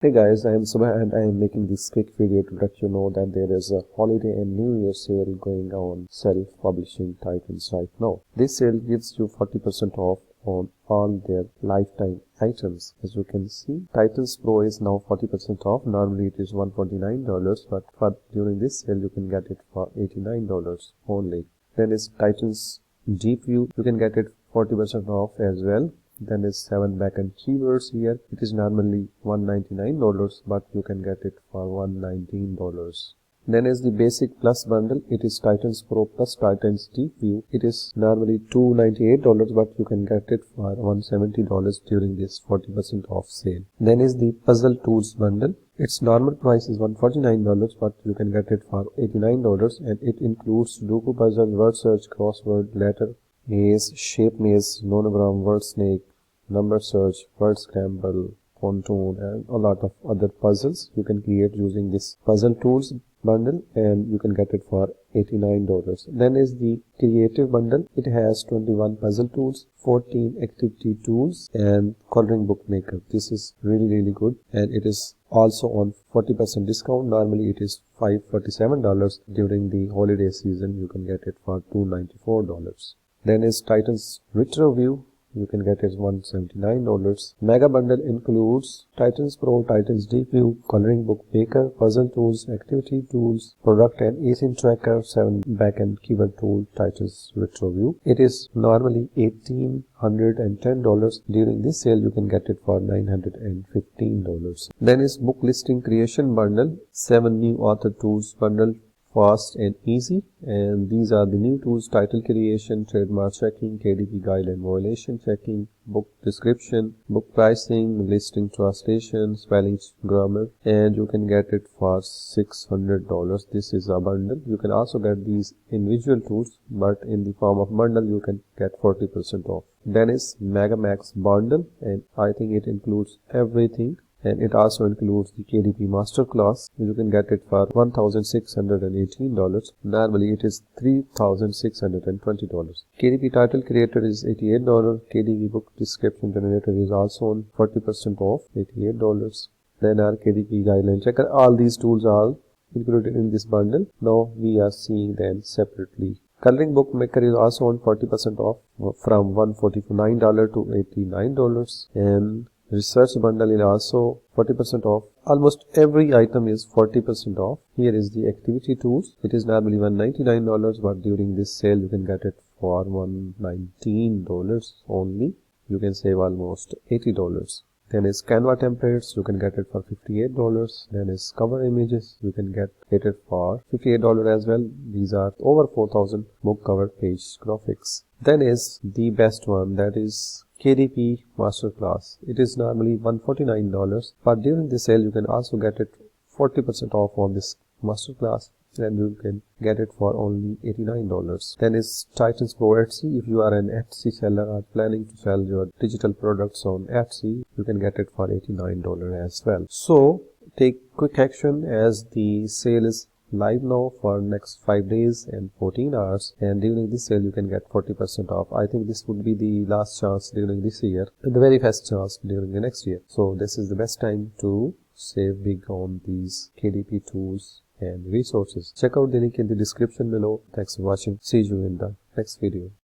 Hey guys, I am Subha and I am making this quick video to let you know that there is a holiday and New Year sale going on self-publishing titles right now. This sale gives you 40% off on all their lifetime items. As you can see, Titans Pro is now 40% off. Normally it is $149, but during this sale you can get it for $89 only. Then is Titans Deep View. You can get it 40% off as well. Then is 7 backend keywords here. It is normally $199, but you can get it for $119. Then is the basic plus bundle. It is Titans Pro plus Titans Deep View. It is normally $298, but you can get it for $170 during this 40% off sale. Then is the puzzle tools bundle. Its normal price is $149, but you can get it for $89, and it includes Sudoku puzzle, word search, crossword, letter maze, shape maze, nonogram, word snake, number search, word scramble, pontoon, and a lot of other puzzles you can create using this puzzle tools bundle, and you can get it for $89. Then is the creative bundle. It has 21 puzzle tools, 14 activity tools, and coloring book maker. This is really good, and it is also on 40% discount. Normally it is $547. During the holiday season you can get it for $294. Then is Titans Retro View. You can get it $179. Mega bundle includes Titans Pro, Titans Deep View, coloring book maker, puzzle tools, activity tools, product and async tracker, 7 backend keyword tool, Titans Retro View. It is normally $1,810. During this sale you can get it for $915. Then is book listing creation bundle, 7 new author tools bundle, fast and easy, and these are the new tools: title creation, trademark checking, KDP guideline violation checking, book description, book pricing, listing translation, spelling, grammar, and you can get it for $600. This is a bundle. You can also get these individual tools, but in the form of bundle you can get 40% off. Then is Mega Max bundle, and I think it includes everything. And it also includes the KDP Masterclass. You can get it for $1,618. Normally it is $3,620. KDP Title Creator is $88. KDP Book Description Generator is also on 40% off, $88. Then our KDP Guideline Checker. All these tools are included in this bundle. Now we are seeing them separately. Coloring Book Maker is also on 40% off from $149 to $89. And Research bundle is also 40% off. Almost every item is 40% off. Here is the activity tools. It is normally $199, but during this sale you can get it for $119 only. You can save almost $80. Then is Canva templates. You can get it for $58. Then is cover images. You can get it for $58 as well. These are over 4,000 book cover page graphics. Then is the best one, that is KDP Masterclass. It is normally $149, but during the sale you can also get it 40% off on this Masterclass, and you can get it for only $89. Then is Titans Pro Etsy. If you are an Etsy seller or planning to sell your digital products on Etsy, you can get it for $89 as well. So take quick action, as the sale is live now for next 5 days and 14 hours, and during this sale you can get 40% off. I think this would be the last chance during this year and the very first chance during the next year. So this is the best time to save big on these KDP tools and resources. Check out the link in the description below. Thanks for watching. See you in the next video.